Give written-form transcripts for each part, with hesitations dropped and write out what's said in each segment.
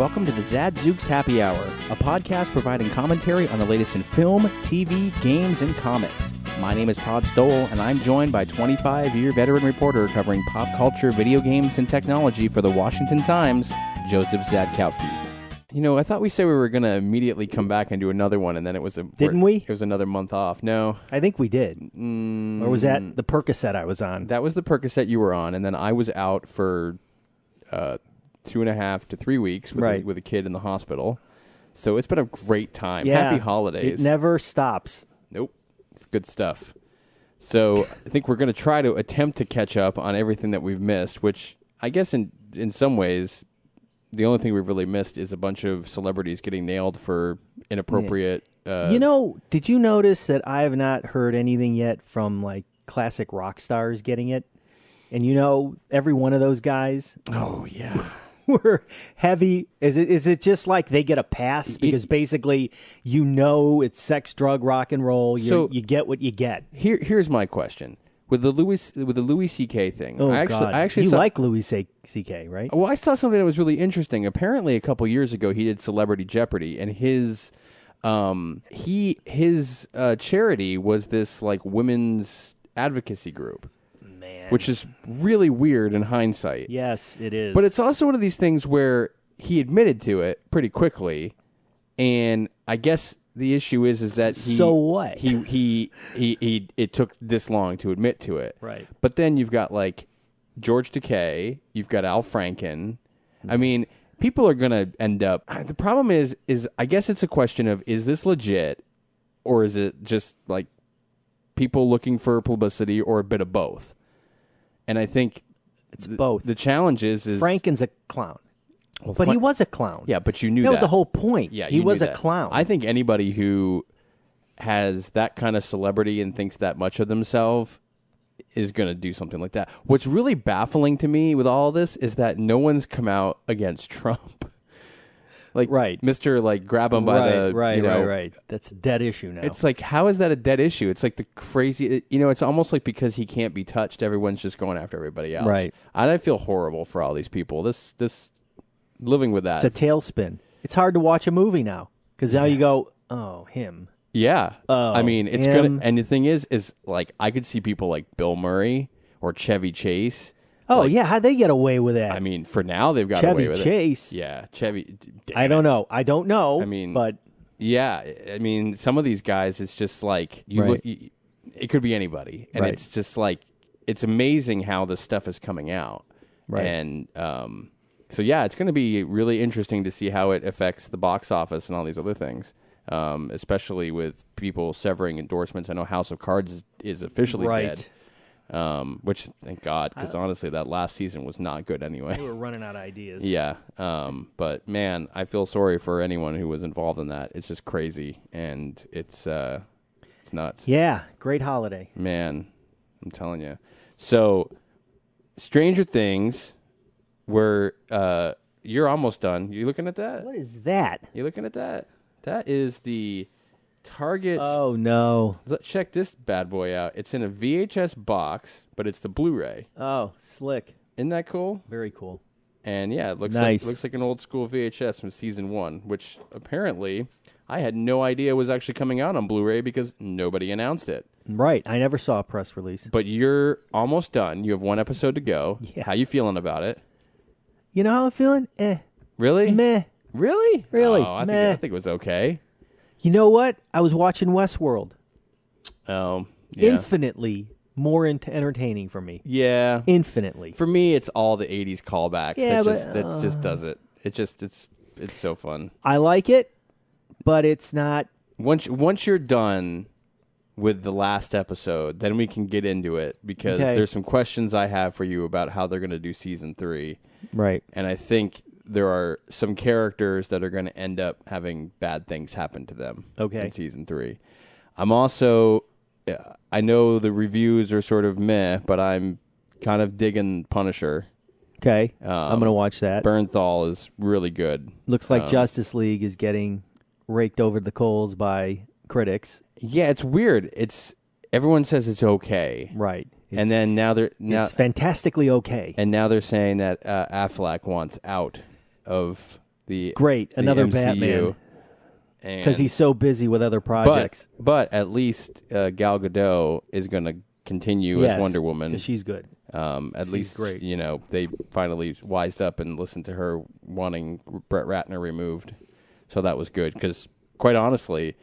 welcome to the Zadzooks Happy Hour, a podcast providing commentary on the latest in film, TV, games, and comics. My name is Todd Stoll, and I'm joined by 25-year veteran reporter covering pop culture, video games, and technology for the Washington Times, Joseph Zadkowski. You know, I thought we said we were going to immediately come back and do another one, and then it was Didn't we? It was another month off. No. I think we did. Or was that the Percocet I was on? That was the Percocet you were on, and then I was out for 2.5 to 3 weeks with a kid in the hospital. So it's been a great time. Yeah, Happy holidays. It never stops. Nope. It's good stuff. So I think we're going to try to attempt to catch up on everything that we've missed, which I guess in some ways, the only thing we've really missed is a bunch of celebrities getting nailed for inappropriate... did you notice that I have not heard anything yet from like classic rock stars getting it? And every one of those guys... Oh, yeah. were heavy. Is it just like they get a pass because basically it's sex, drug, rock and roll. You get what you get. Here's my question with the Louis C.K. thing. Oh, I actually saw, like Louis C.K., right? Well, I saw something that was really interesting. Apparently, a couple years ago, he did Celebrity Jeopardy, and his charity was this like women's advocacy group. Which is really weird in hindsight. Yes, it is. But it's also one of these things where he admitted to it pretty quickly, and I guess the issue is that he... So what? It took this long to admit to it. Right. But then you've got, like, George Takei, you've got Al Franken. I mean, people are going to end up... The problem is I guess it's a question of, is this legit, or is it just, like, people looking for publicity, or a bit of both? And I think it's both. The challenge is Franken's a clown. Well, but he was a clown. Yeah, but you knew that. That was the whole point. Yeah, he was a clown. I think anybody who has that kind of celebrity and thinks that much of themselves is going to do something like that. What's really baffling to me with all this is that no one's come out against Trump. Like, right. Mr. like grab him by the right. That's a dead issue now. It's like, how is that a dead issue? It's like the crazy, it's almost like because he can't be touched, everyone's just going after everybody else. Right. I feel horrible for all these people. This living with that. It's a tailspin. It's hard to watch a movie now because now you go, oh, him. Yeah. Oh, I mean, it's him. gonna. And the thing is like I could see people like Bill Murray or Chevy Chase. Oh, like, yeah. How'd they get away with that? I mean, for now, they've got Chevy away with Chase. it. Yeah, Chevy. I don't know. I don't know. I mean, but yeah. I mean, some of these guys, it's just like, it could be anybody. And it's just like, it's amazing how this stuff is coming out. Right. And so, yeah, it's going to be really interesting to see how it affects the box office and all these other things, especially with people severing endorsements. I know House of Cards is officially dead. Which, thank God, because honestly, that last season was not good anyway. They were running out of ideas. Yeah. But, man, I feel sorry for anyone who was involved in that. It's just crazy, and it's nuts. Yeah, great holiday. Man, I'm telling you. So, Stranger Things, you're almost done. You looking at that? What is that? You looking at that? That is the Target. Oh, no. Check this bad boy out. It's in a VHS box, but it's the Blu-ray. Oh, slick. Isn't that cool? Very cool. And yeah, it looks nice. like an old school VHS from season 1, which apparently I had no idea was actually coming out on Blu-ray because nobody announced it. Right. I never saw a press release. But you're almost done. You have one episode to go. Yeah. How you feeling about it? You know how I'm feeling? Really? Meh. Really? Really? Oh, I think it was okay. You know what? I was watching Westworld. Oh, yeah. Infinitely more entertaining for me. Yeah. Infinitely. For me, it's all the 80s callbacks. Yeah, that just does it. It's so fun. I like it, but it's not. Once you're done with the last episode, then we can get into it because there's some questions I have for you about how they're going to do season 3. Right. And I think there are some characters that are going to end up having bad things happen to them in season 3. I'm also, I know the reviews are sort of meh, but I'm kind of digging Punisher. Okay, I'm going to watch that. Bernthal is really good. Looks like Justice League is getting raked over the coals by critics. Yeah, it's weird. Everyone says it's okay. Right. And then it's fantastically okay. And now they're saying that Affleck wants out of Great, another MCU. Batman. Because he's so busy with other projects. But at least Gal Gadot is going to continue as Wonder Woman. Because she's good. At least, great. They finally wised up and listened to her wanting Brett Ratner removed. So that was good. Because, quite honestly,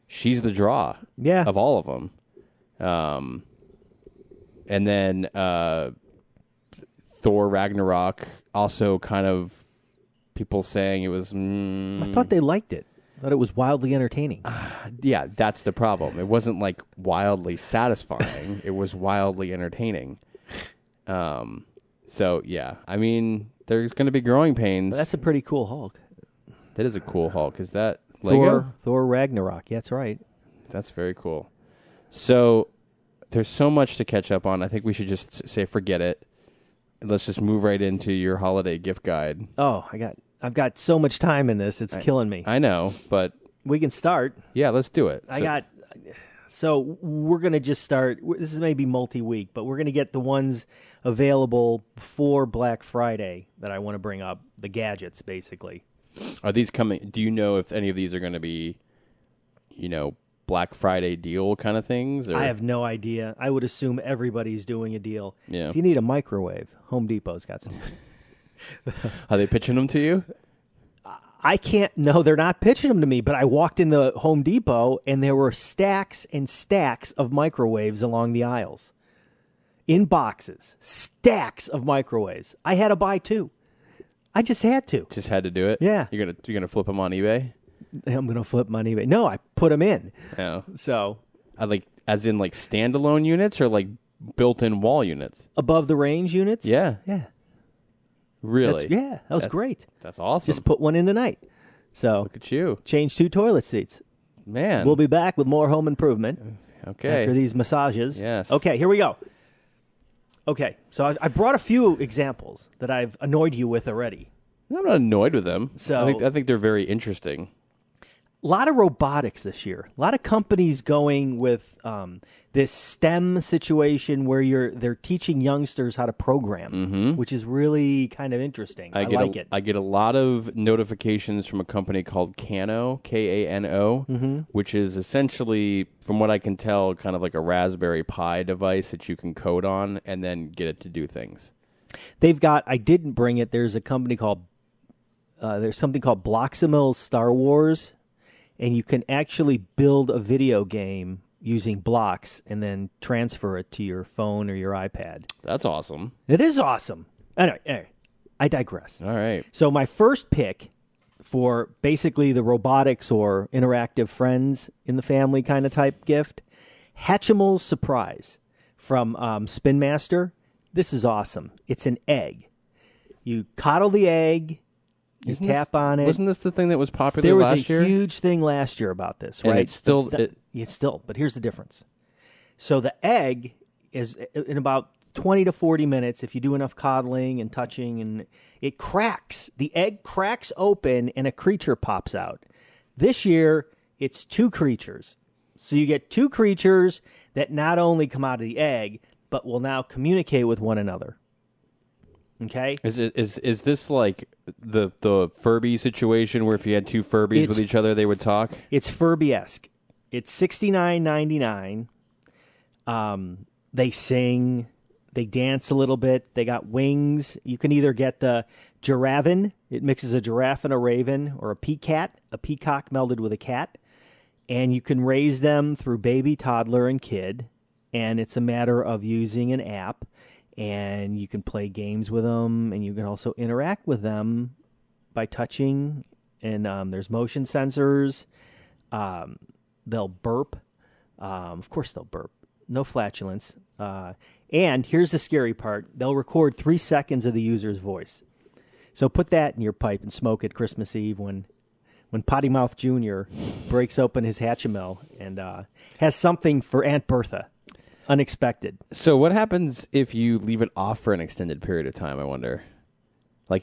she's the draw of all of them. And then Thor Ragnarok, also kind of people saying it was... I thought they liked it. I thought it was wildly entertaining. Yeah, that's the problem. It wasn't like wildly satisfying. It was wildly entertaining. So, yeah. I mean, there's going to be growing pains. But that's a pretty cool Hulk. That is a cool Hulk. Is that Lego? Thor Ragnarok. Yeah, that's right. That's very cool. So, there's so much to catch up on. I think we should just say forget it. Let's just move right into your holiday gift guide. Oh, I've got so much time in this. It's killing me. I know, but... We can start. Yeah, let's do it. So we're going to just start. This is maybe multi-week, but we're going to get the ones available before Black Friday that I want to bring up. The gadgets, basically. Are these coming? Do you know if any of these are going to be, Black Friday deal kind of things? Or? I have no idea. I would assume everybody's doing a deal. Yeah. If you need a microwave, Home Depot's got some. Are they pitching them to you? I can't. No, they're not pitching them to me. But I walked in the Home Depot and there were stacks and stacks of microwaves along the aisles, in boxes. Stacks of microwaves. I had to buy 2. I just had to. Just had to do it. Yeah. You're gonna flip them on eBay. I'm gonna flip them on eBay. No, I put them in. Yeah. So. As in standalone units or built-in wall units. Above the range units. Yeah. Yeah. Really? That was great. That's awesome. Just put one in tonight. So look at you. Change 2 toilet seats. Man. We'll be back with more home improvement. Okay. After these massages. Yes. Okay, here we go. Okay, so I brought a few examples that I've annoyed you with already. I'm not annoyed with them. So I think they're very interesting. A lot of robotics this year. A lot of companies going with this STEM situation where they're teaching youngsters how to program, which is really kind of interesting. I like it. I get a lot of notifications from a company called Kano, Kano, which is essentially, from what I can tell, kind of like a Raspberry Pi device that you can code on and then get it to do things. They've got, I didn't bring it, there's a company called, there's something called Bloximil's Star Wars, and you can actually build a video game using blocks and then transfer it to your phone or your iPad. That's awesome. It is awesome. Anyway, I digress. All right. So my first pick for basically the robotics or interactive friends in the family kind of type gift, Hatchimals Surprise from Spin Master. This is awesome. It's an egg. You coddle the egg. You tap on it. Wasn't this the thing that was popular last year? There was a huge thing last year about this, right? And it's still... It's still, but here's the difference. So the egg is in about 20 to 40 minutes, if you do enough coddling and touching, and it cracks. The egg cracks open and a creature pops out. This year, it's 2 creatures. So you get 2 creatures that not only come out of the egg, but will now communicate with one another. Okay. Is this like the Furby situation where if you had 2 Furbies with each other, they would talk? It's Furby-esque. It's $69.99. They sing, they dance a little bit. They got wings. You can either get the Giraffin. It mixes a giraffe and a raven, or a peacock melded with a cat, and you can raise them through baby, toddler, and kid. And it's a matter of using an app. And you can play games with them, and you can also interact with them by touching. And there's motion sensors. They'll burp. Of course they'll burp. No flatulence. And here's the scary part. They'll record 3 seconds of the user's voice. So put that in your pipe and smoke it Christmas Eve when Potty Mouth Jr. breaks open his Hatchimal and has something for Aunt Bertha. Unexpected. So what happens if you leave it off for an extended period of time, I wonder?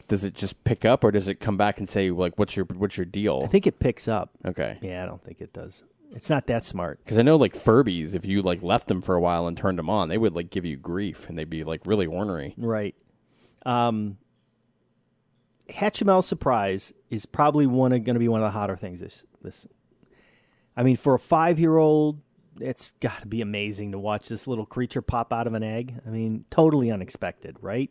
Does it just pick up, or does it come back and say, what's your deal? I think it picks up. Okay. Yeah, I don't think it does. It's not that smart. Because I know, Furbies, if you, left them for a while and turned them on, they would, give you grief, and they'd be, really ornery. Right. Hatchimal Surprise is probably going to be one of the hotter things. This, I mean, for a 5-year-old, it's got to be amazing to watch this little creature pop out of an egg. I mean, totally unexpected, right?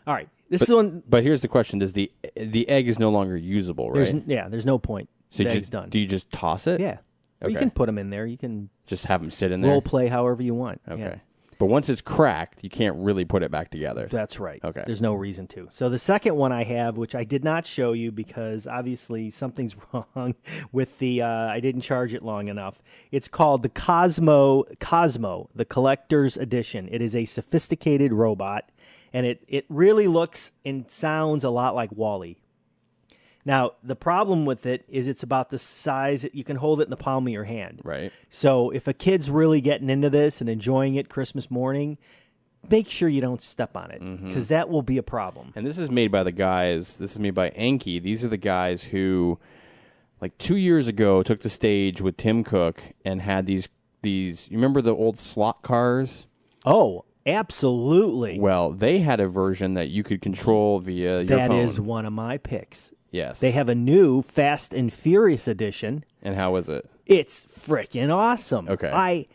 All right, is one. But here's the question: Does the egg is no longer usable, right? There's no point. So the egg's done. Do you just toss it? Yeah. Okay. You can put them in there. You can just have them sit in there. Role play however you want. Okay. Yeah. But once it's cracked, you can't really put it back together. That's right. Okay. There's no reason to. So the second one I have, which I did not show you because obviously something's wrong with the, I didn't charge it long enough. It's called the Cozmo, the Collector's Edition. It is a sophisticated robot, and it really looks and sounds a lot like Wall-E. Now, the problem with it is it's about the size that you can hold it in the palm of your hand. Right. So if a kid's really getting into this and enjoying it Christmas morning, make sure you don't step on it because that will be a problem. And this is made by the guys, this is made by Anki. These are the guys who, like 2 years ago, took the stage with Tim Cook and had these you remember the old slot cars? Oh, absolutely. Well, they had a version that you could control via your phone. That is one of my picks. Yes. They have a new Fast and Furious edition. And how is it? It's freaking awesome. Okay.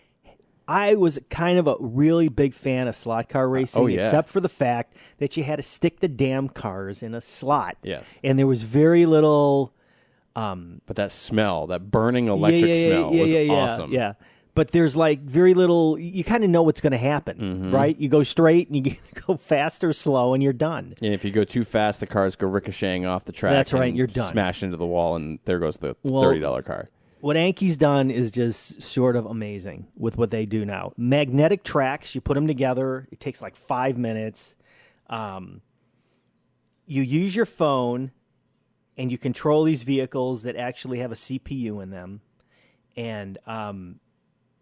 I was kind of a really big fan of slot car racing, except for the fact that you had to stick the damn cars in a slot. Yes. And there was very little... but that smell, that burning electric smell was awesome. Yeah. But there's like very little, you kind of know what's going to happen, right? You go straight and you go fast or slow and you're done. And if you go too fast, the cars go ricocheting off the track. That's right, and you're done. Smash into the wall, and there goes the $30 car. What Anki's done is just sort of amazing with what they do now. Magnetic tracks, you put them together. It takes like 5 minutes. You use your phone, and you control these vehicles that actually have a CPU in them. And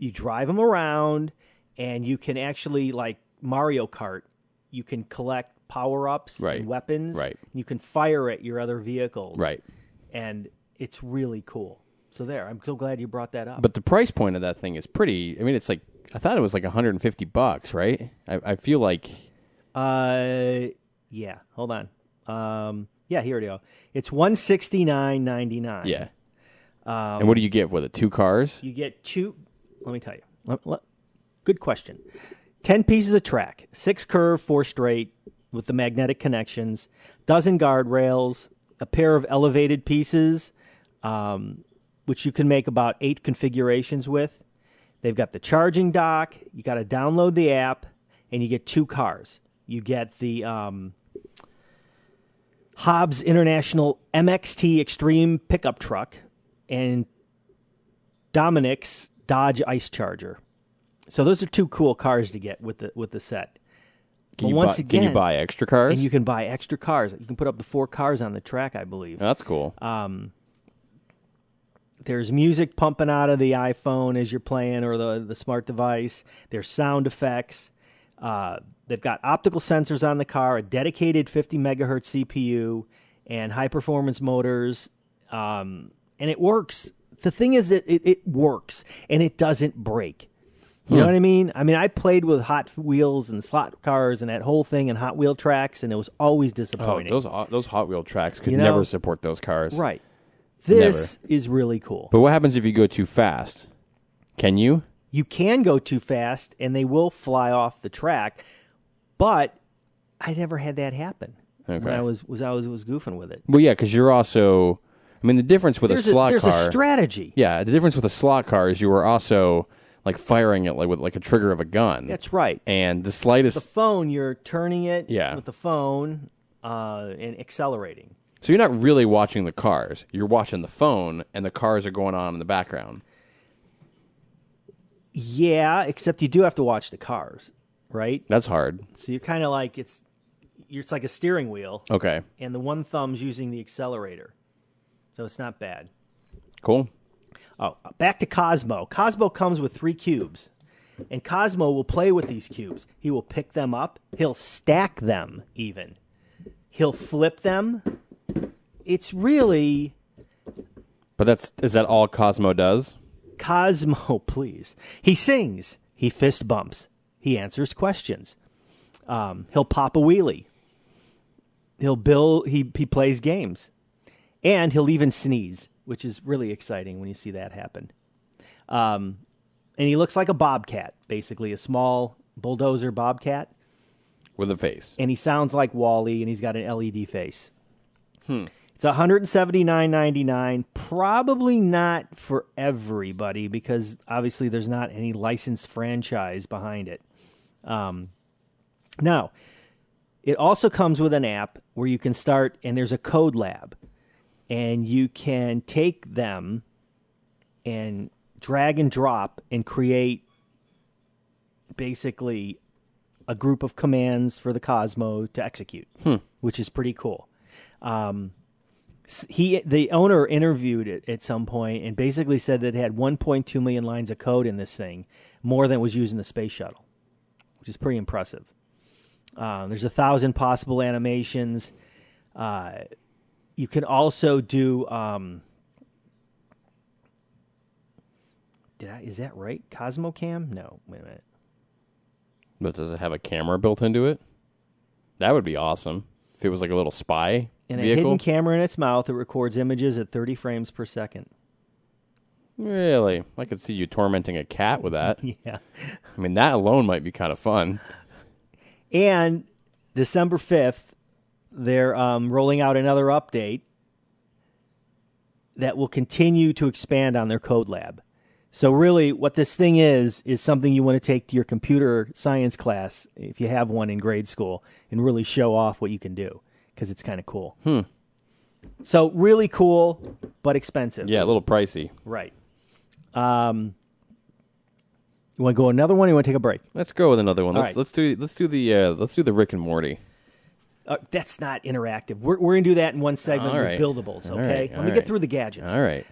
you drive them around, and you can actually, like Mario Kart, you can collect power-ups and weapons. Right. You can fire at your other vehicles. Right. And it's really cool. So there, I'm so glad you brought that up. But the price point of that thing is pretty, I mean, it's like, I thought it was like $150, right? I feel like... yeah, hold on. Yeah, here we go. It's $169.99. Yeah. And what do you get with it? 2 cars? You get 2... Let me tell you. Good question. 10 pieces of track, 6 curve, 4 straight with the magnetic connections, dozen guardrails, a pair of elevated pieces, which you can make about 8 configurations with. They've got the charging dock. You got to download the app, and you get 2 cars. You get the Hobbs International MXT Extreme pickup truck and Dominic's Dodge Ice Charger. So those are 2 cool cars to get with the set. Can you buy extra cars? And you can buy extra cars. You can put up to 4 cars on the track, I believe. That's cool. There's music pumping out of the iPhone as you're playing or the smart device. There's sound effects. They've got optical sensors on the car, a dedicated 50 megahertz CPU, and high-performance motors. And it works. The thing is that it works, and it doesn't break. You know what I mean? I mean, I played with Hot Wheels and slot cars and that whole thing and Hot Wheel tracks, and it was always disappointing. Oh, those Hot Wheel tracks could never support those cars. Right. This is really cool. But what happens if you go too fast? Can you? You can go too fast, and they will fly off the track, but I never had that happen when I was goofing with it. Well, yeah, because you're also... I mean, the difference with a slot car... There's a strategy. Yeah, the difference with a slot car is you were also like firing it with a trigger of a gun. That's right. And the slightest... The phone, you're turning it with the phone and accelerating. So you're not really watching the cars. You're watching the phone, and the cars are going on in the background. Yeah, except you do have to watch the cars, right? That's hard. So you're kind of like it's like a steering wheel. Okay. And the one thumb's using the accelerator. So it's not bad. Cool. Oh, back to Cozmo. Cozmo comes with 3 cubes. And Cozmo will play with these cubes. He will pick them up. He'll stack them even. He'll flip them. It's really... But is that all Cozmo does? Cozmo, please. He sings. He fist bumps. He answers questions. He'll pop a wheelie. He'll build. He plays games, and he'll even sneeze, which is really exciting when you see that happen. And he looks like a bobcat, basically a small bulldozer bobcat with a face. And he sounds like Wall-E, and he's got an LED face. It's $179.99. Probably not for everybody because obviously there's not any licensed franchise behind it. Now, it also comes with an app where you can start, and there's a code lab, and you can take them and drag and drop and create basically a group of commands for the Cozmo to execute, which is pretty cool. The owner interviewed it at some point and basically said that it had 1.2 million lines of code in this thing, more than was used in the space shuttle, which is pretty impressive. There's 1,000 possible animations. You can also do. Is that right? Cosmo Cam? No, wait a minute. But does it have a camera built into it? That would be awesome. If it was like a little spy and vehicle. A hidden camera in its mouth that records images at 30 frames per second. Really? I could see you tormenting a cat with that. Yeah. I mean, that alone might be kind of fun. And December 5th, they're rolling out another update that will continue to expand on their code lab. So really, what this thing is something you want to take to your computer science class, if you have one in grade school, and really show off what you can do, because it's kind of cool. So really cool, but expensive. Yeah, a little pricey. Right. You want to go another one, or you want to take a break? Let's go with another one. All Let's do the Rick and Morty. That's not interactive. We're going to do that in one segment All with right. buildables, All okay? right, Let all me right. get through the gadgets. All right.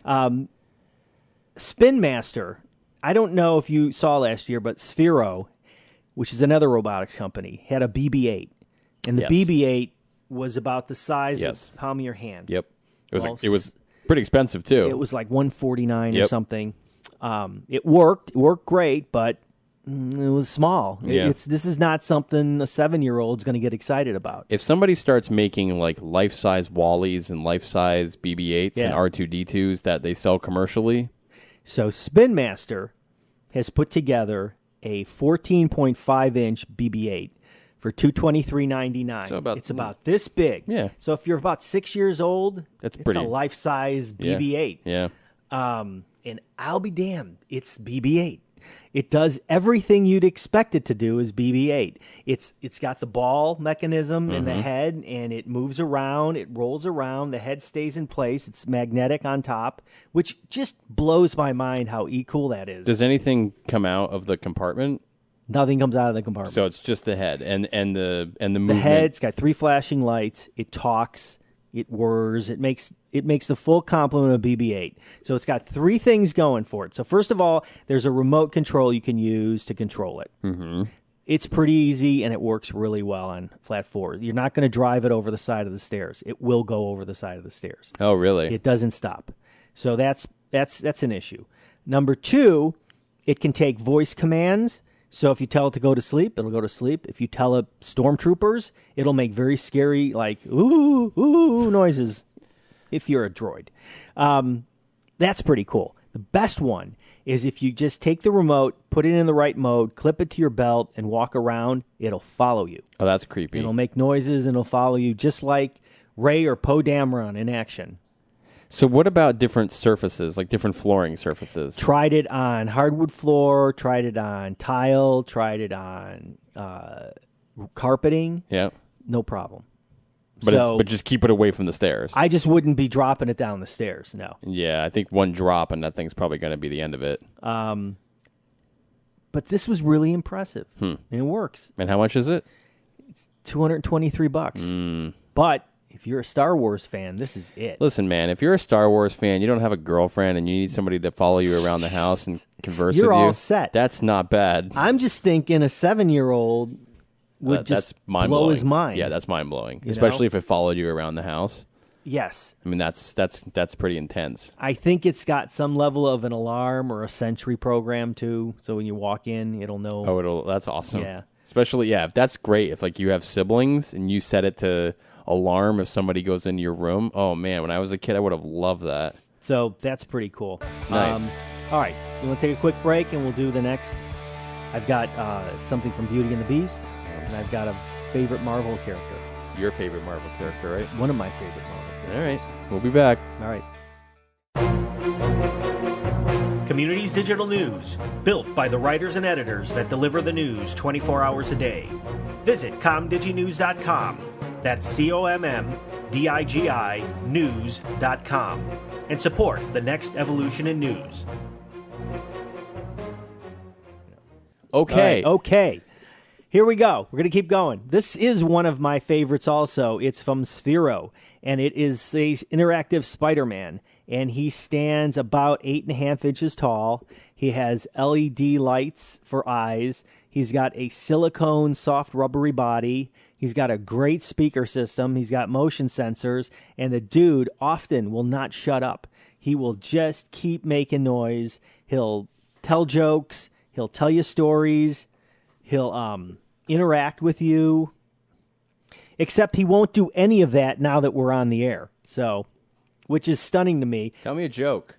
Spin Master. I don't know if you saw last year, but Sphero, which is another robotics company, had a BB-8. And the Yes. BB-8 was about the size Yes. of the palm of your hand. Yep. It Well, was pretty expensive too. It was like $149 or Yep. something. It worked great, but it was small. Yeah. This is not something a 7-year-old's going to get excited about. If somebody starts making like life-size Wallies and life-size BB-8s and Yeah. R2-D2s that they sell commercially, So Spin Master has put together a 14.5-inch BB-8 for $223.99. So It's about this big. Yeah. So if you're about 6 years old, That's it's pretty- a life-size BB-8. yeah. And I'll be damned, it's BB-8. It does everything you'd expect it to do as BB-8. It's got the ball mechanism in the head, and it moves around, it rolls around, the head stays in place, it's magnetic on top, which just blows my mind how cool that is. Does anything come out of the compartment? Nothing comes out of the compartment. So it's just the head and the the movement. head's got 3 flashing lights, it talks, it whirs, it makes the full complement of BB-8. So it's got 3 things going for it. So first of all, there's a remote control you can use to control it. Mm-hmm. It's pretty easy, and it works really well on flat 4. You're not going to drive it over the side of the stairs. It will go over the side of the stairs. Oh, really? It doesn't stop. So that's an issue. Number 2, it can take voice commands. So if you tell it to go to sleep, it'll go to sleep. If you tell it stormtroopers, it'll make very scary, like, ooh, ooh noises if you're a droid. That's pretty cool. The best one is if you just take the remote, put it in the right mode, clip it to your belt, and walk around, it'll follow you. Oh, that's creepy. It'll make noises, and it'll follow you just like Ray or Poe Dameron in action. So what about different surfaces, like different flooring surfaces? Tried it on hardwood floor, tried it on tile, tried it on carpeting. Yeah. No problem. But just keep it away from the stairs. I just wouldn't be dropping it down the stairs, no. Yeah, I think one drop and that thing's probably going to be the end of it. But this was really impressive, and it works. And how much is it? $223. But if you're a Star Wars fan, this is it. Listen, man, if you're a Star Wars fan, you don't have a girlfriend, and you need somebody to follow you around the house and converse You're with you. all set. That's not bad. I'm just thinking a 7-year-old would That's just mind blow blowing. his mind. Yeah, that's mind blowing, You especially know? if it followed you around the house. Yes. I mean, that's pretty intense. I think it's got some level of an alarm or a sentry program too. So when you walk in, it'll know. Oh, that's awesome. Yeah. Especially, if that's great. If like you have siblings and you set it to alarm if somebody goes into your room. Oh, man, when I was a kid, I would have loved that. So that's pretty cool. Nice. All right, you want to take a quick break, and we'll do the next. I've got something from Beauty and the Beast, and I've got a favorite Marvel character. Your favorite Marvel character, right? One of my favorite Marvel characters. All right. We'll be back. All right. Communities Digital News, built by the writers and editors that deliver the news 24 hours a day. Visit comdiginews.com. That's COMMDIGI news.com. And support the next evolution in news. Okay. Okay. Here we go. We're going to keep going. This is one of my favorites also. It's from Sphero, and it is a interactive Spider-Man, and he stands about 8.5 inches tall. He has LED lights for eyes. He's got a silicone soft rubbery body. He's got a great speaker system. He's got motion sensors, and the dude often will not shut up. He will just keep making noise. He'll tell jokes. He'll tell you stories. He'll interact with you. Except he won't do any of that now that we're on the air. So, which is stunning to me. Tell me a joke.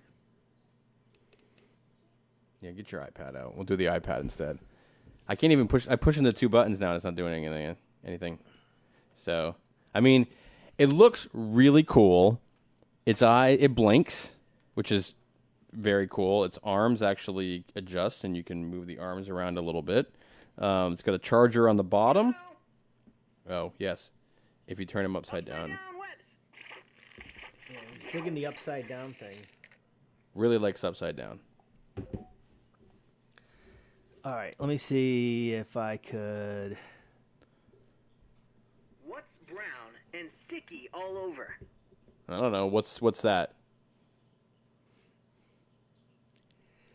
Yeah, get your iPad out. We'll do the iPad instead. I can't even push. I'm pushing the two buttons now. And it's not doing anything. So, I mean, it looks really cool. It blinks, which is very cool. Its arms actually adjust, and you can move the arms around a little bit. It's got a charger on the bottom. Oh, yes. If you turn him upside down. Yeah, he's digging the upside down thing. Really likes upside down. All right, let me see if I could. What's brown and sticky all over? I don't know. What's that?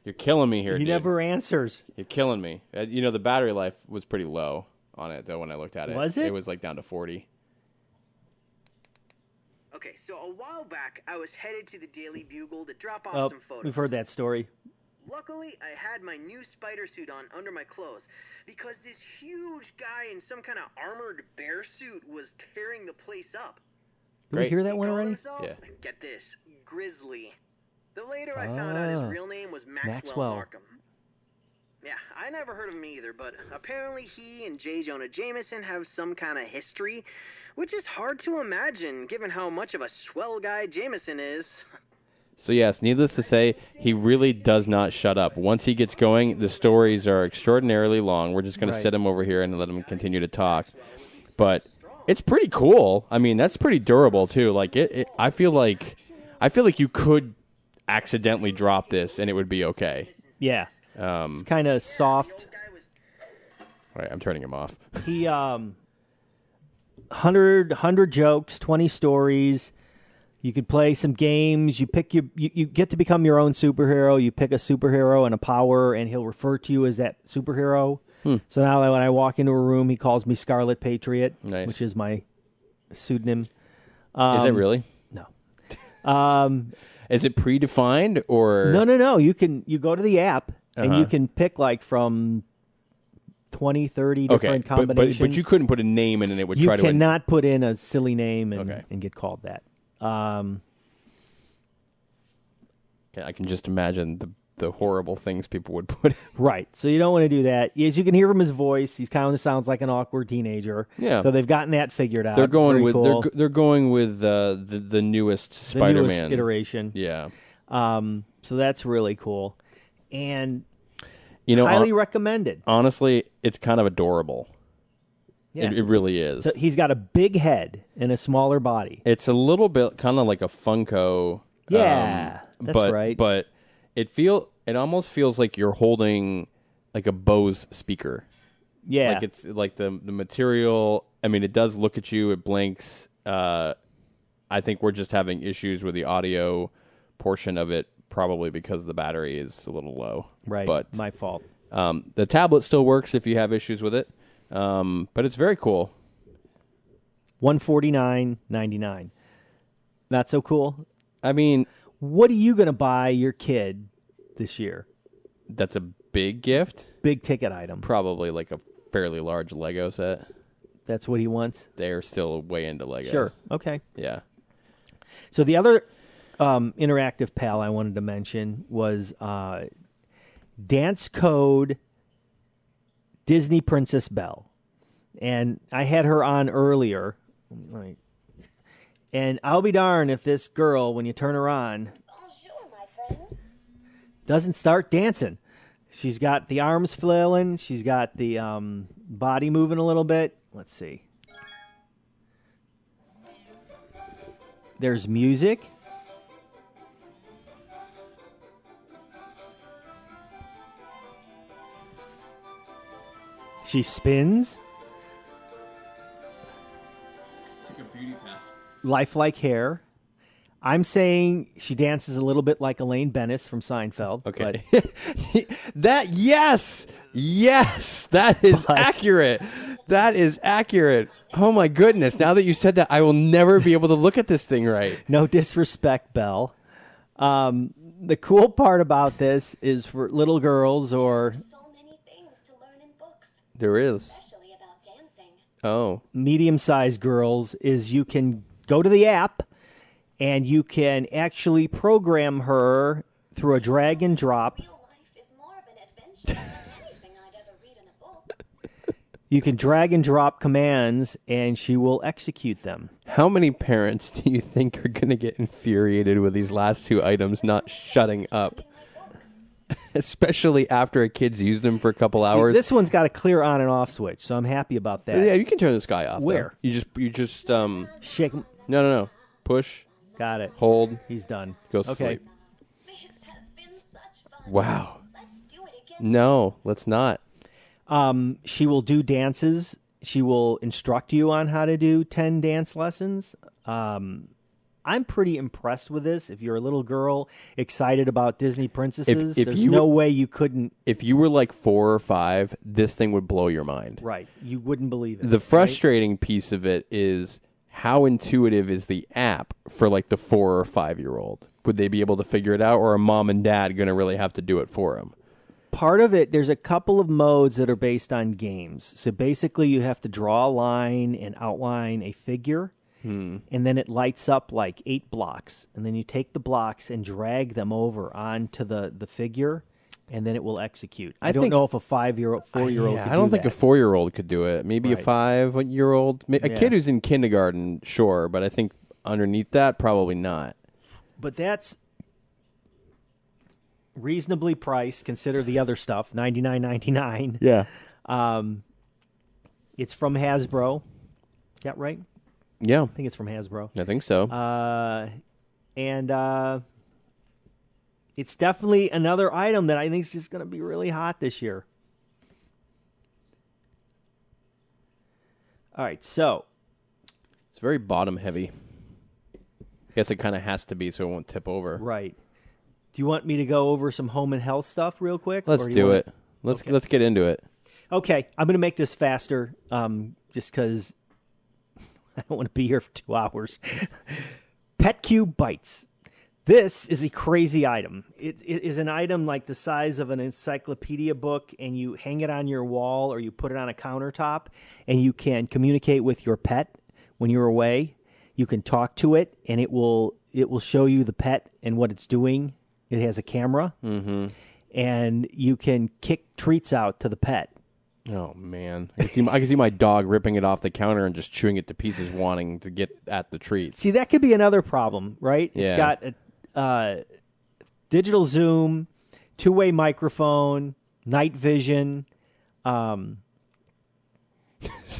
You're killing me here, He dude. never answers. You're killing me. The battery life was pretty low on it, though, when I looked at it. Was it? It was, down to 40. Okay, so a while back, I was headed to the Daily Bugle to drop off some photos. We've heard that story. Luckily, I had my new spider suit on under my clothes because this huge guy in some kind of armored bear suit was tearing the place up. Did we hear that one already? Yeah. Get this, Grizzly. Though later I found out his real name was Maxwell Markham. Yeah, I never heard of him either, but apparently he and J. Jonah Jameson have some kind of history, which is hard to imagine given how much of a swell guy Jameson is. So, yes, needless to say, he really does not shut up. Once he gets going, the stories are extraordinarily long. We're just going to sit him over here and let him continue to talk. But it's pretty cool. I mean, that's pretty durable, too. I feel like you could accidentally drop this and it would be okay. Yeah. It's kind of soft. All right, I'm turning him off. He 100 jokes, 20 stories. You could play some games. You pick you get to become your own superhero. You pick a superhero and a power, and he'll refer to you as that superhero. So now that when I walk into a room, he calls me Scarlet Patriot, which is my pseudonym. Is it really? No. Is it predefined or No. You go to the app and you can pick from 20, 30 different combinations. But you couldn't put a name in and it would try to... You cannot put in a silly name and get called that. I can just imagine the horrible things people would put in. Right. So you don't want to do that. As you can hear from his voice, he kind of sounds like an awkward teenager. Yeah. So they've gotten that figured out. They're going with cool. they're going with the newest Spider-Man. The newest iteration. Yeah. So that's really cool. And highly recommended. Honestly, it's kind of adorable. Yeah. It really is. So he's got a big head and a smaller body. It's a little bit kind of like a Funko. Yeah, that's right. But it almost feels like you're holding like a Bose speaker. Yeah. Like it's like the material. I mean, it does look at you. It blinks. I think we're just having issues with the audio portion of it, probably because the battery is a little low. Right. But my fault. The tablet still works if you have issues with it. But it's very cool. $149.99. Not so cool. I mean, what are you going to buy your kid this year? That's a big gift. Big ticket item. Probably like a fairly large Lego set. That's what he wants? They're still way into Legos. Sure. Okay. Yeah. So the other interactive pal I wanted to mention was Dance Code Disney Princess Belle. And I had her on earlier. And I'll be darned if this girl, when you turn her on, doesn't start dancing. She's got the arms flailing. She's got the body moving a little bit. Let's see. There's music. She spins. It's like a beauty path. Lifelike hair. I'm saying she dances a little bit like Elaine Bennis from Seinfeld. Okay. Yes, that is accurate. That is accurate. Oh my goodness. Now that you said that, I will never be able to look at this thing right. No disrespect, Belle. The cool part about this is for little girls or... So many things to learn in books. There is. Especially about dancing. Oh. medium-sized girls is you can go to the app and you can actually program her through a drag and drop. Real life is more of an adventure than anything I'd ever read in a book. You can drag and drop commands and she will execute them. How many parents do you think are going to get infuriated with these last two items not shutting up? Especially after a kid's used them for a couple hours. This one's got a clear on and off switch, so I'm happy about that. Yeah, you can turn this guy off. Where? Though. You just Shake him. No. Push. Got it. Hold. He's done. Go sleep. This has been such fun. Wow. Let's do it again. No, let's not. She will do dances. She will instruct you on how to do 10 dance lessons. I'm pretty impressed with this. If you're a little girl excited about Disney princesses, If there's you no were- way you couldn't. If you were like 4 or 5, this thing would blow your mind. Right. You wouldn't believe it. The right? frustrating piece of it is how intuitive is the app for like the 4 or 5-year-old? Would they be able to figure it out, or are mom and dad going to really have to do it for them? Part of it, there's a couple of modes that are based on games. So basically, you have to draw a line and outline a figure. And then it lights up like 8 blocks. And then you take the blocks and drag them over onto the figure, and then it will execute. I don't think- know if a 4-year-old could I don't think that. a 4-year-old could do it. Maybe Right. a 5-year-old. A Yeah. kid who's in kindergarten, sure. But I think underneath that, probably not. But that's reasonably priced. Consider the other stuff, $99.99. Yeah. It's from Hasbro. Is that right? Yeah, I think it's from Hasbro. I think so. And it's definitely another item that I think is just going to be really hot this year. All right, so It's very bottom heavy. I guess it kind of has to be so it won't tip over. right. Do you want me to go over some home and health stuff real quick? Let's or you do wanna- it. Let's get into it. Okay, I'm going to make this faster, just because I don't want to be here for 2 hours. Petcube Bites. This is a crazy item. It is an item like the size of an encyclopedia book, and you hang it on your wall or you put it on a countertop, and you can communicate with your pet when you're away. You can talk to it, and it will show you the pet and what it's doing. It has a camera, and you can kick treats out to the pet. Oh man, I can see my dog ripping it off the counter and just chewing it to pieces, wanting to get at the treats. See, that could be another problem, right? It's Yeah. got a digital zoom, 2-way microphone, night vision.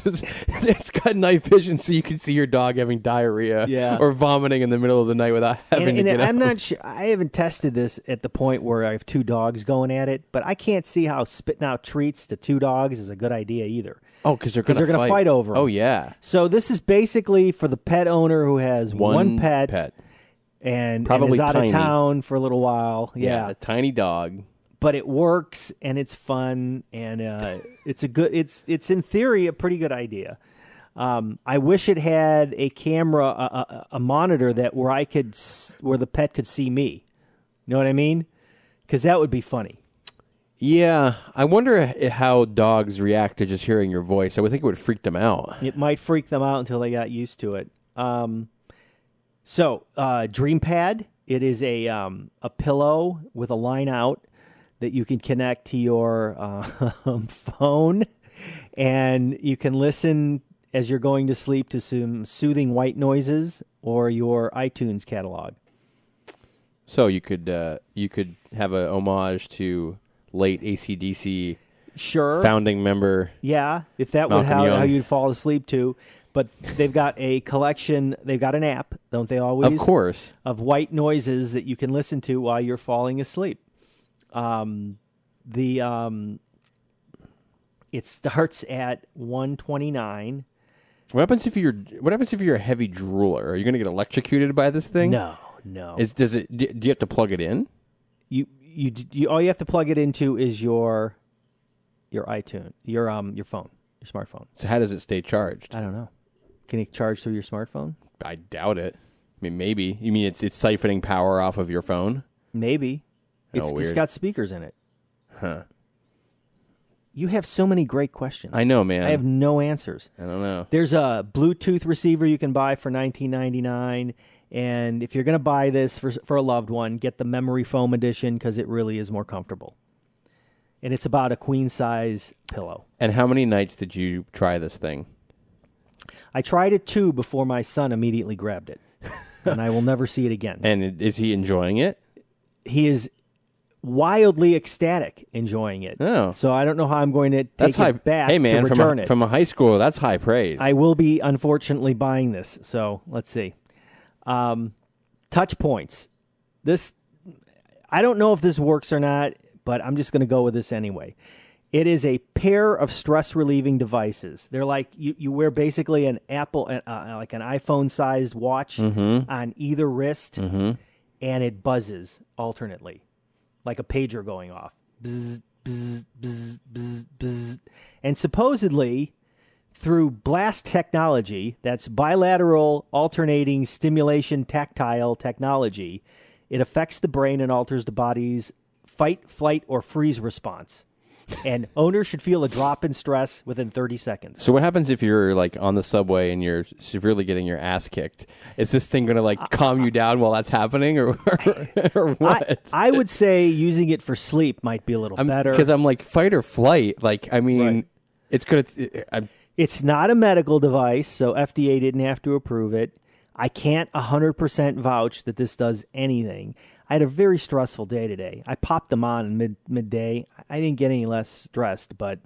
It's got night vision, so you can see your dog having diarrhea, Yeah. or vomiting in the middle of the night without having to and get I'm up. not sure. I haven't tested this at the point where I have 2 dogs going at it, but I can't see how spitting out treats to 2 dogs is a good idea either. Oh, because they're 'Cause going they're gonna fight over 'em. Oh yeah, So this is basically for the pet owner who has one pet, and Probably is out tiny. of town for a a a tiny dog. but it works and it's fun and it's in theory a pretty good idea. I wish it had a camera, a monitor where the pet could see me. You know what I mean? Because that would be funny. Yeah, I wonder how dogs react to just hearing your voice. I would think it would freak them out. It might freak them out until they got used to it. Dreampad, it is a pillow with a line out that you can connect to your phone, and you can listen as you're going to sleep to some soothing white noises or your iTunes catalog. So you could have a homage to late AC/DC founding member. Yeah, if that would how you'd fall asleep to. But they've got a collection, they've got an app, don't they always? Of course. Of white noises that you can listen to while you're falling asleep. It starts at $129. What happens if you're a heavy drooler? Are you going to get electrocuted by this thing? No. Do you have to plug it in? You all you have to plug it into is your iTunes, your phone, your smartphone. So how does it stay charged? I don't know. Can it charge through your smartphone? I doubt it. I mean, maybe. You mean it's siphoning power off of your phone? Maybe. Oh, It's got speakers in it. Huh. You have so many great questions. I know, man. I have no answers. I don't know. There's a Bluetooth receiver you can buy for $19.99. And if you're going to buy this for a loved one, get the memory foam edition because it really is more comfortable. And it's about a queen-size pillow. And how many nights did you try this thing? I tried it 2 before my son immediately grabbed it. And I will never see it again. And is he enjoying it? He is wildly ecstatic enjoying it. Oh. So I don't know how I'm going to take it back hey, man, to return it. From a high school, that's high praise. I will be, unfortunately, buying this. So let's see. TouchPoints. This, I don't know if this works or not, but I'm just going to go with this anyway. It is a pair of stress-relieving devices. They're like you wear basically an Apple, like an iPhone-sized watch on either wrist, and it buzzes alternately, like a pager going off. Bzz, bzz, bzz, bzz, bzz. And supposedly, through blast technology, that's bilateral alternating stimulation tactile technology, it affects the brain and alters the body's fight, flight, or freeze response. And owners should feel a drop in stress within 30 seconds. So what happens if you're like on the subway and you're severely getting your ass kicked? Is this thing going to like calm you down while that's happening or what? I would say using it for sleep might be a little better. Because I'm like fight or flight. Like, I mean, Right. It's going to... It's not a medical device, so FDA didn't have to approve it. I can't 100% vouch that this does anything. I had a very stressful day today. I popped them on midday. I didn't get any less stressed, but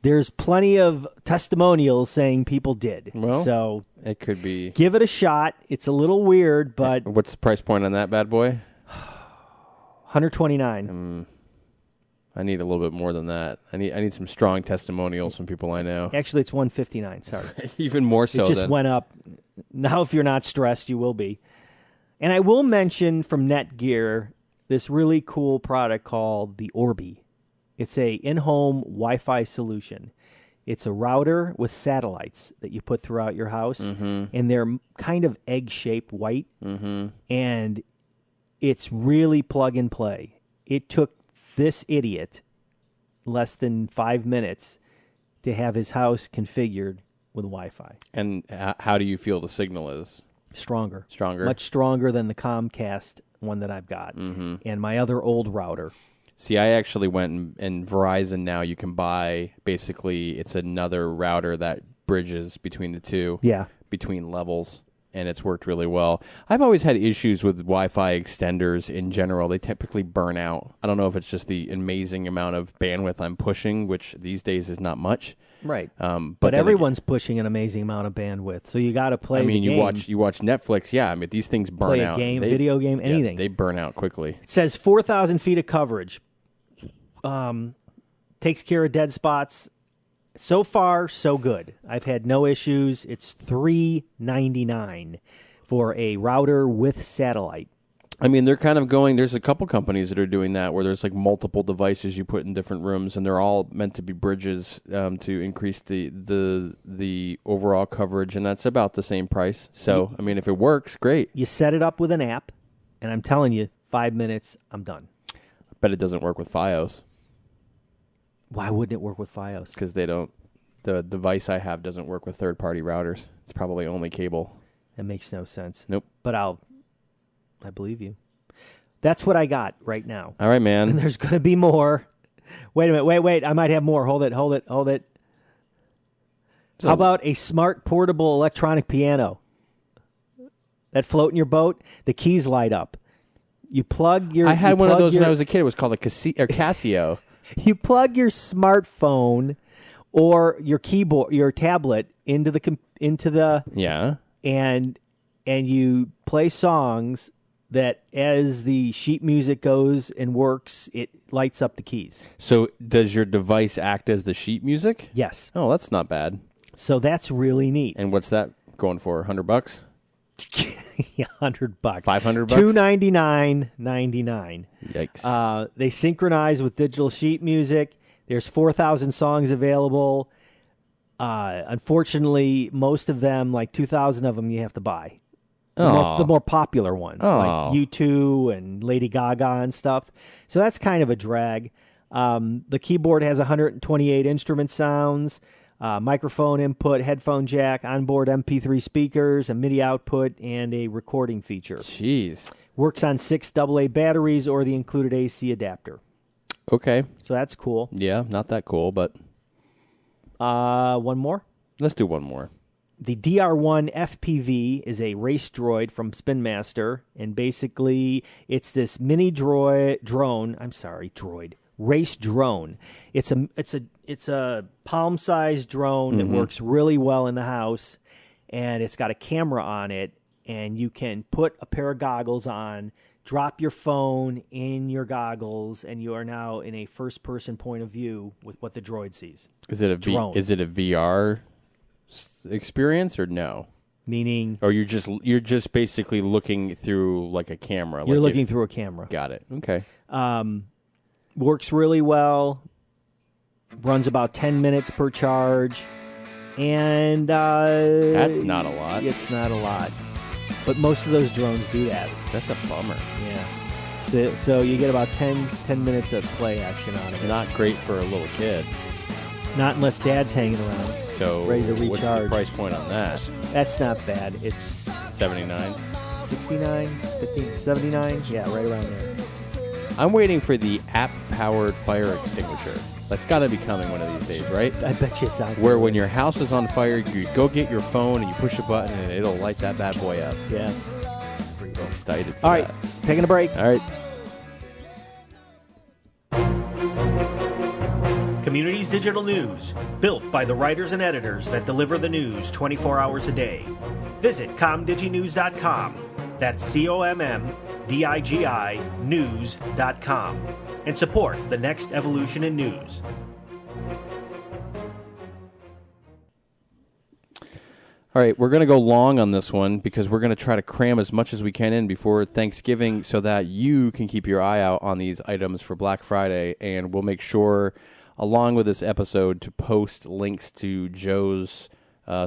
there's plenty of testimonials saying people did. Well, so it could be. Give it a shot. It's a little weird, but What's the price point on that bad boy? $129. I need a little bit more than that. I need some strong testimonials from people I know. Actually, it's $159. Sorry. Even more so. It just went up. Now, if you're not stressed, you will be. And I will mention from Netgear this really cool product called the Orbi. It's a in-home Wi-Fi solution. It's a router with satellites that you put throughout your house, and they're kind of egg-shaped white, and it's really plug and play. It took this idiot less than 5 minutes to have his house configured with Wi-Fi. And how do you feel the signal is? Stronger. Stronger? Much stronger than the Comcast one that I've got. And my other old router. See, I actually went and Verizon now you can buy, basically, it's another router that bridges between the two. Yeah. Between levels, and it's worked really well. I've always had issues with Wi-Fi extenders in general. They typically burn out. I don't know if it's just the amazing amount of bandwidth I'm pushing, which these days is not much. Right. But everyone's pushing an amazing amount of bandwidth, so you got to play. I mean, the game. you watch Netflix. Yeah, I mean these things burn play out. A game, video game, anything. Yeah, they burn out quickly. It says 4,000 feet of coverage. Takes care of dead spots. So far, so good. I've had no issues. It's $399 for a router with satellite. I mean, they're kind of going. There's a couple companies that are doing that, where there's like multiple devices you put in different rooms, and they're all meant to be bridges to increase the overall coverage, and that's about the same price. So, I mean, if it works, great. You set it up with an app, and I'm telling you, 5 minutes, I'm done. Bet it doesn't work with FiOS. Why wouldn't it work with FiOS? Because they don't. The device I have doesn't work with third-party routers. It's probably only cable. That makes no sense. Nope. But I believe you. That's what I got right now. All right, man. And there's going to be more. Wait a minute. Wait. I might have more. Hold it. How about a smart portable electronic piano? That float in your boat, the keys light up. You plug your... I had one of those when I was a kid. It was called a Casio. You plug your smartphone or your keyboard, your tablet into the Yeah. And you play songs that as the sheet music goes and works, it lights up the keys. So does your device act as the sheet music? Yes. Oh, that's not bad. So that's really neat. And what's that going for? $100? Yeah, $100. $500? $299.99. Yikes. They synchronize with digital sheet music. There's 4,000 songs available. Unfortunately, most of them, like 2,000 of them, you have to buy. The more popular ones, like U2 and Lady Gaga and stuff. So that's kind of a drag. The keyboard has 128 instrument sounds, microphone input, headphone jack, onboard MP3 speakers, a MIDI output, and a recording feature. Jeez. Works on 6 AA batteries or the included AC adapter. Okay. So that's cool. Yeah, not that cool, but... One more? Let's do one more. The DR1 FPV is a race droid from Spin Master, and basically it's this mini race drone. It's a palm-sized drone that works really well in the house, and it's got a camera on it, and you can put a pair of goggles on, drop your phone in your goggles, and you are now in a first-person point of view with what the droid sees. Is it a VR experience or no? Meaning, or you're just basically looking through like a camera. You're looking through a camera. Got it. Okay. Works really well. Runs about 10 minutes per charge, and that's not a lot. It's not a lot, but most of those drones do that. That's a bummer. Yeah. So you get about 10 minutes of play action on it. Not great for a little kid. Not unless Dad's hanging around. So ready to recharge. What's the price point on that? That's not bad. It's 79, 69, 50, 79. Yeah, right around there. I'm waiting for the app-powered fire extinguisher. That's got to be coming one of these days, right? I bet you it's out there. Where when your house is on fire, you go get your phone and you push a button and it'll light that bad boy up. Yeah. I'm excited for All right, that. taking a break. All right. Communities Digital News, built by the writers and editors that deliver the news 24 hours a day. Visit comdiginews.com. That's COMMDIGI news.com. And support the next evolution in news. All right, we're going to go long on this one because we're going to try to cram as much as we can in before Thanksgiving so that you can keep your eye out on these items for Black Friday, and we'll make sure, along with this episode, to post links to Joe's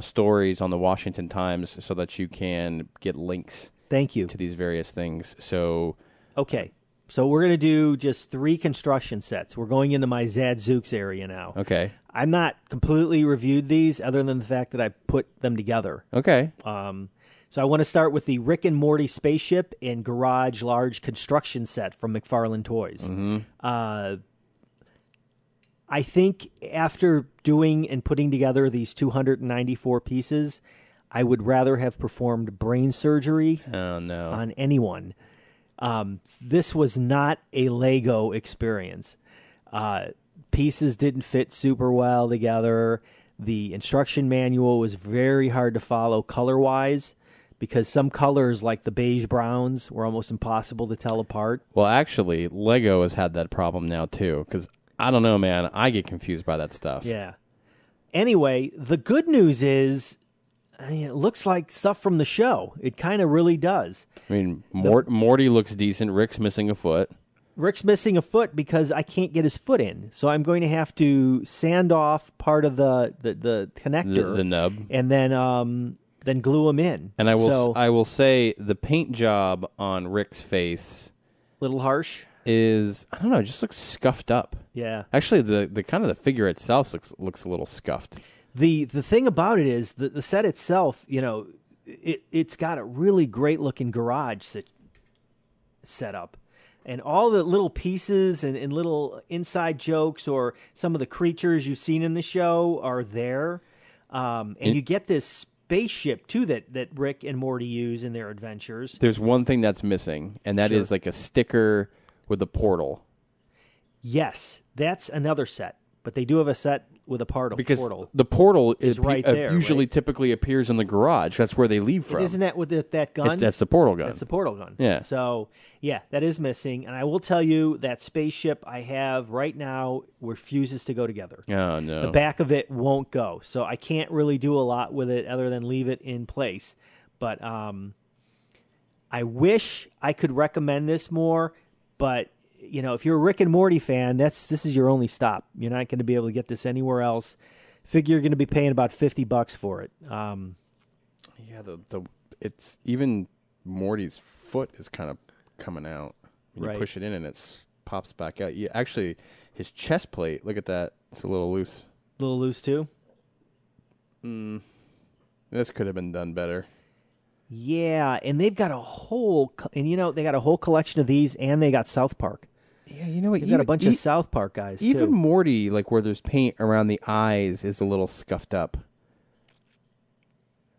stories on the Washington Times so that you can get links Thank you. to these various things. So, okay, so we're going to do just 3 construction sets. We're going into my Zadzooks area now. okay. I'm not completely reviewed these other than the fact that I put them together. Okay. So I want to start with the Rick and Morty spaceship and garage large construction set from McFarlane Toys. Mm-hmm. I think after doing and putting together these 294 pieces, I would rather have performed brain surgery on anyone. This was not a Lego experience. Pieces didn't fit super well together. The instruction manual was very hard to follow color-wise because some colors, like the beige browns, were almost impossible to tell apart. Well, actually, Lego has had that problem now, too, because I don't know, man. I get confused by that stuff. Yeah. Anyway, the good news is it looks like stuff from the show. It kind of really does. I mean, Morty looks decent. Rick's missing a foot. Rick's missing a foot because I can't get his foot in. So I'm going to have to sand off part of the connector. The nub. And then glue him in. And I will say the paint job on Rick's face... Little harsh? is, I don't know, it just looks scuffed up. Yeah. Actually, the kind of the figure itself looks a little scuffed. The thing about it is the set itself, you know, it's got a really great looking garage set up. And all the little pieces and little inside jokes or some of the creatures you've seen in the show are there. And you get this spaceship, too, that Rick and Morty use in their adventures. There's one thing that's missing, and that is like a sticker with a portal. Yes, that's another set. But they do have a set with a portal. Because portal. the portal is right there, usually right? typically appears in the garage. That's where they leave from. Isn't that with that gun? That's the portal gun. That's the portal gun. Yeah. So, yeah, that is missing. And I will tell you that spaceship I have right now refuses to go together. Oh, no. The back of it won't go. So I can't really do a lot with it other than leave it in place. But I wish I could recommend this more, but you know, if you're a Rick and Morty fan, this is your only stop. You're not going to be able to get this anywhere else. Figure you're going to be paying about $50 for it. Yeah, it's even Morty's foot is kind of coming out. When you push it in and it pops back out. Actually, his chest plate, look at that. It's a little loose. A little loose too? This could have been done better. Yeah, and they've got they got a whole collection of these, and they got South Park. Yeah, you know what? They've got a bunch of South Park guys, even too. Morty, like where there's paint around the eyes, is a little scuffed up.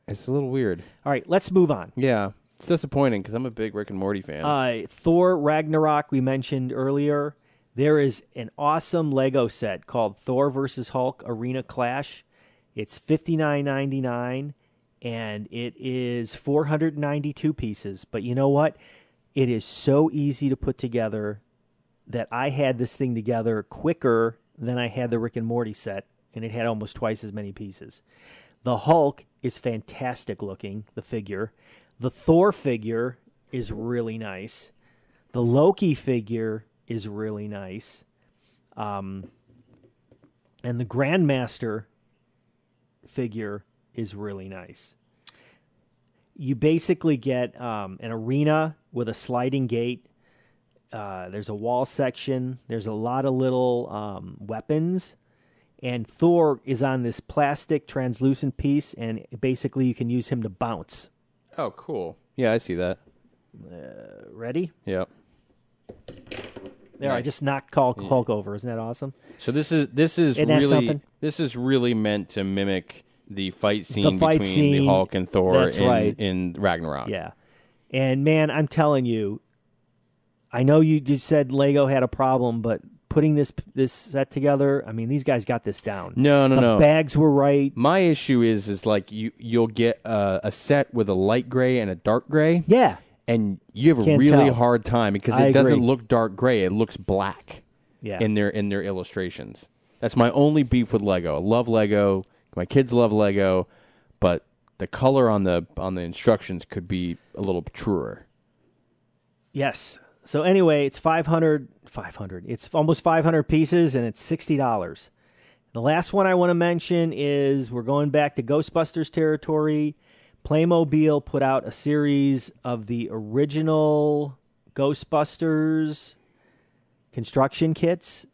It's a little weird. All right, let's move on. Yeah, it's disappointing because I'm a big Rick and Morty fan. Thor Ragnarok we mentioned earlier. There is an awesome Lego set called Thor vs. Hulk Arena Clash. It's $59.99, and it is 492 pieces. But you know what? It is so easy to put together that I had this thing together quicker than I had the Rick and Morty set, and it had almost twice as many pieces. The Hulk is fantastic looking, the figure. The Thor figure is really nice. The Loki figure is really nice. And the Grandmaster figure is really nice. You basically get an arena with a sliding gate. There's a wall section. There's a lot of little weapons. And Thor is on this plastic translucent piece, and basically you can use him to bounce. Oh, cool. Yeah, I see that. Ready? Yep. There, Nice. I just knocked Hulk over. Isn't that awesome? So this is really meant to mimic the fight scene between the Hulk and Thor in Ragnarok. Yeah. And, man, I'm telling you, I know you just said Lego had a problem, but putting this set together, I mean, these guys got this down. No. The bags were right. My issue is like you'll get a set with a light gray and a dark gray. Yeah. And you have a Can't really tell. hard time because I it doesn't agree. look dark gray. It looks black in their illustrations. That's my only beef with Lego. I love Lego. My kids love Lego, but the color on the instructions could be a little truer. Yes. So anyway, it's 500. It's almost 500 pieces, and it's $60. The last one I want to mention is we're going back to Ghostbusters territory. Playmobil put out a series of the original Ghostbusters construction kits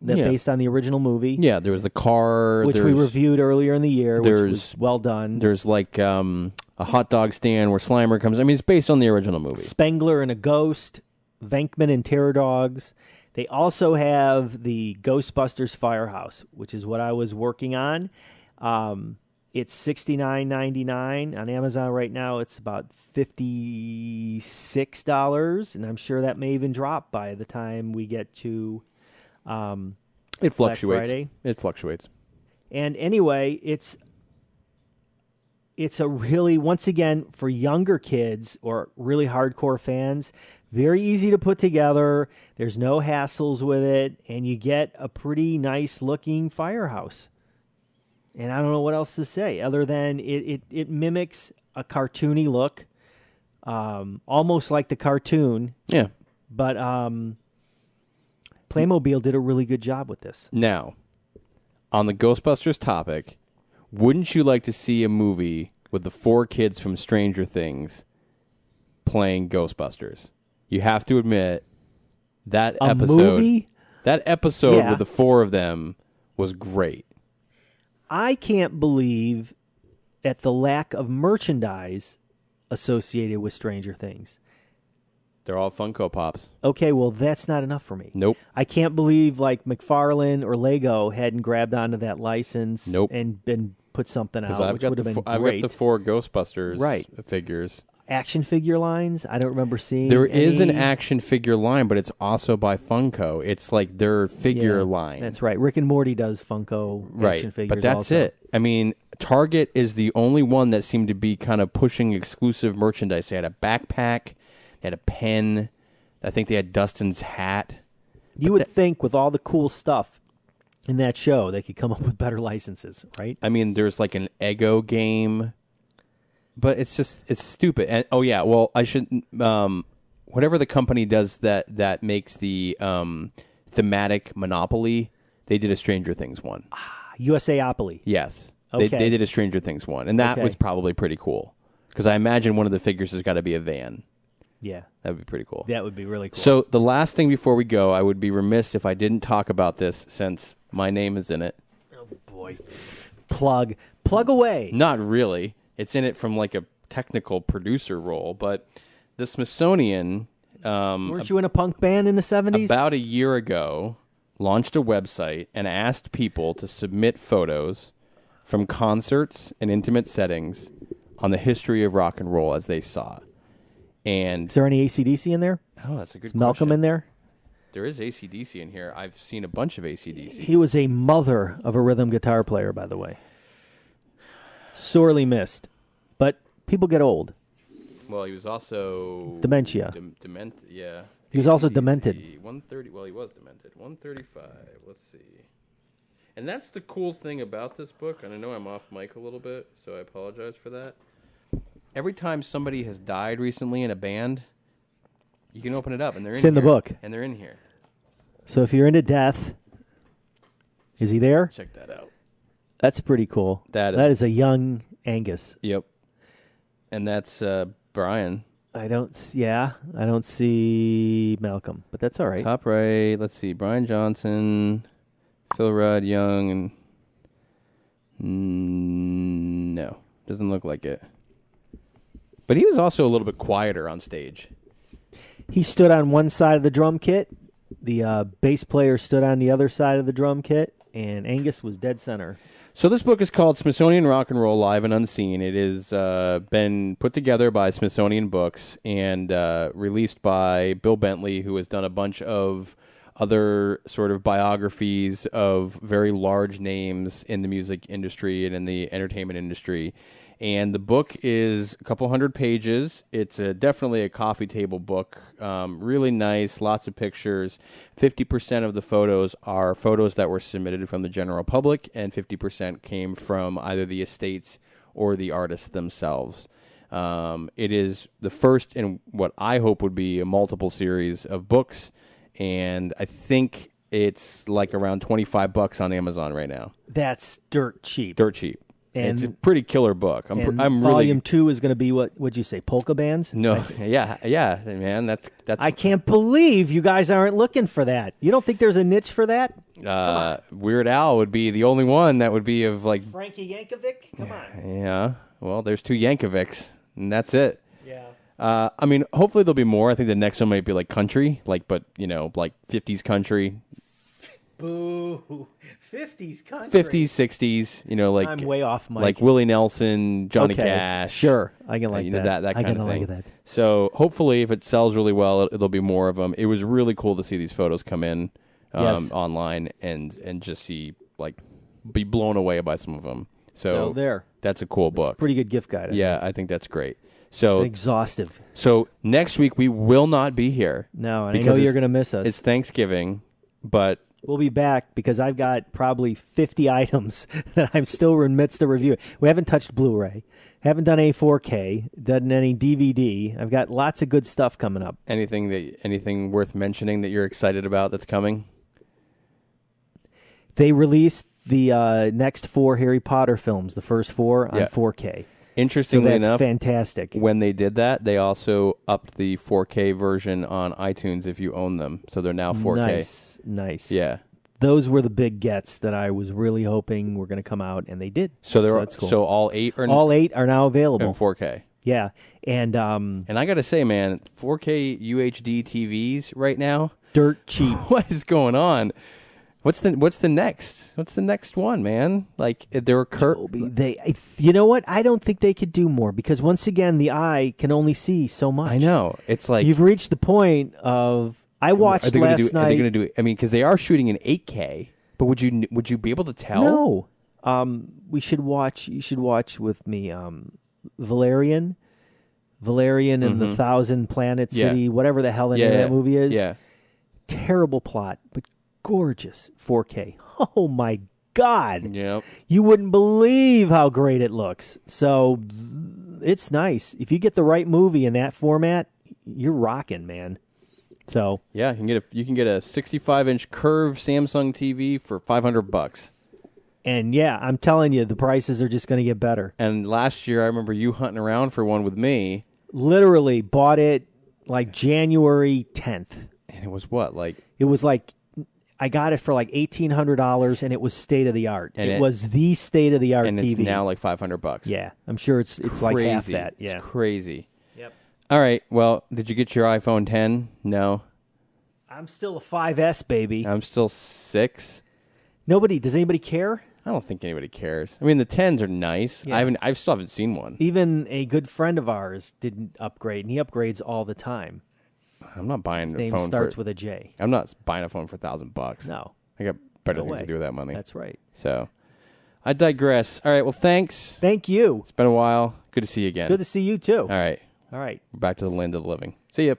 that based on the original movie. Yeah, there was the car. Which we reviewed earlier in the year, which was well done. There's like a hot dog stand where Slimer comes. I mean, it's based on the original movie. Spengler and a Ghost, Venkman and Terror Dogs. They also have the Ghostbusters Firehouse, which is what I was working on. It's $69.99 on Amazon right now. It's about $56, and I'm sure that may even drop by the time we get to it fluctuates. Friday. It fluctuates. And anyway, it's a really, once again, for younger kids or really hardcore fans, very easy to put together. There's no hassles with it, and you get a pretty nice looking firehouse. And I don't know what else to say other than it mimics a cartoony look, almost like the cartoon. Yeah. But Playmobil did a really good job with this. Now, on the Ghostbusters topic, wouldn't you like to see a movie with the 4 kids from Stranger Things playing Ghostbusters? You have to admit, That A episode, movie? that episode Yeah. with the four of them was great. I can't believe at the lack of merchandise associated with Stranger Things. They're all Funko Pops. Okay, well, that's not enough for me. Nope. I can't believe like McFarlane or Lego hadn't grabbed onto that license Nope. and been put something out, I've which got would have been I've great. got the four Ghostbusters Right. figures. Action figure lines. I don't remember seeing. There is an any. action figure line, but it's also by Funko. It's like their figure Yeah, line. That's right. Rick and Morty does Funko action figures. But that's also. it. I mean, Target is the only one that seemed to be kind of pushing exclusive merchandise. They had a backpack, they had a pen. I think they had Dustin's hat. You would think with all the cool stuff in that show, they could come up with better licenses, right? I mean, there's like an Eggo game, but it's stupid. And oh yeah, well I should whatever the company does that makes the thematic Monopoly, they did a Stranger Things one. USAopoly. Yes, Okay. they did a Stranger Things one, and that Okay. was probably pretty cool because I imagine one of the figures has got to be a van. Yeah, That would be pretty cool. that would be really cool. So the last thing before we go, I would be remiss if I didn't talk about this since my name is in it. oh boy, plug away. Not really. It's in it from like a technical producer role, but the Smithsonian, Weren't you in a punk band in the 70s? about a year ago, launched a website and asked people to submit photos from concerts and intimate settings on the history of rock and roll as they saw. And Is there any AC/DC in there? oh, that's a good Is Malcolm question. in there? There is AC/DC in here. I've seen a bunch of AC/DC. He was a mother of a rhythm guitar player, by the way. Sorely missed. But people get old. Well, he was also Dementia. Demented, yeah. He was also AC/DC, demented. 130. Well, he was demented. 135. Let's see. And that's the cool thing about this book. And I know I'm off mic a little bit, so I apologize for that. Every time somebody has died recently in a band, you can open it up, and they're It's in in the here. book. And they're in here. So if you're into death, is he there? Check that out. That's pretty cool. That is- That is a young Angus. Yep. And that's Brian. I don't see Malcolm, but that's all right. Top right. Let's see. Brian Johnson, Phil Rudd, Young, and no, doesn't look like it. But he was also a little bit quieter on stage. He stood on one side of the drum kit. The bass player stood on the other side of the drum kit, and Angus was dead center. So this book is called Smithsonian Rock and Roll Live and Unseen. It has been put together by Smithsonian Books and released by Bill Bentley, who has done a bunch of other sort of biographies of very large names in the music industry and in the entertainment industry. And the book is a couple hundred pages. It's definitely a coffee table book. Really nice, lots of pictures. 50% of the photos are photos that were submitted from the general public, and 50% came from either the estates or the artists themselves. It is the first in what I hope would be a multiple series of books, and I think it's like around $25 on Amazon right now. That's dirt cheap. Dirt cheap. And it's a pretty killer book. I'm volume really 2 is going to be what would you say? Polka bands? no, yeah, man. That's I can't believe you guys aren't looking for that. You don't think there's a niche for that? Weird Al would be the only one that would be of like Frankie Yankovic? Come on. yeah. Well, there's 2 Yankovics, and that's it. Yeah. I mean, hopefully there'll be more. I think the next one might be like country, like 50s country, Boo. 50s country. 50s, 60s. Like I'm way off, Mike. like Willie Nelson, Johnny Okay, Cash. Sure. I can like that. that I kind can of like thing. that. So hopefully, if it sells really well, it'll be more of them. It was really cool to see these photos come in Yes. online and just see be blown away by some of them. So there. that's a cool book. Pretty good gift guide. Yeah, I think that's great. It's So exhaustive. so next week we will not be here. No, and I because know it's- you're going to miss us. It's Thanksgiving, but We'll be back because I've got probably 50 items that I'm still in the midst of reviewing. We haven't touched Blu-ray, haven't done any 4K, done any DVD. I've got lots of good stuff coming up. anything worth mentioning that you're excited about that's coming? They released the next 4 Harry Potter films, the first 4, on Yeah. 4K. Interestingly that's enough, fantastic. when they did that, they also upped the 4K version on iTunes if you own them. So they're now 4K. Nice. Yeah. Those were the big gets that I was really hoping were going to come out, and they did. So that's cool. So all 8 are all 8 are now available in 4K. Yeah, and I got to say, man, 4K UHD TVs right now, dirt cheap. What is going on? What's the next? What's the next one, man? Like there were you know what? I don't think they could do more because once again, the eye can only see so much. I know. It's like you've reached the point of. I watched last night. Are they going to do it? I mean, because they are shooting in 8K, but would you be able to tell? No. We should watch. You should watch with me. Valerian and the Thousand Planet City, whatever the hell the name of that movie is. Yeah. Terrible plot, but gorgeous 4K. Oh my God. Yep. You wouldn't believe how great it looks. So it's nice. If you get the right movie in that format, you're rocking, man. So yeah, you can get a 65-inch curved Samsung TV for $500. And yeah, I'm telling you, the prices are just going to get better. And last year, I remember you hunting around for one with me. Literally bought it like January 10th. And it was what, like? It was like, I got it for like $1,800, and it was state of the art. It was the state of the art and TV. And it's now like $500. Yeah, I'm sure it's like half that. Yeah, it's crazy. Yep. All right. Well, did you get your iPhone 10? No. I'm still a 5S baby. I'm still 6. Does anybody care? I don't think anybody cares. I mean, the 10s are nice. Yeah. I still haven't seen one. Even a good friend of ours didn't upgrade, and he upgrades all the time. I'm not buying His a name phone. starts with a J. I'm not buying a phone for $1,000. No. I got better things to do with that money. That's right. So, I digress. All right. Well, thanks. Thank you. It's been a while. Good to see you again. Good to see you too. All right. All right. We're back to the land of the living. See ya.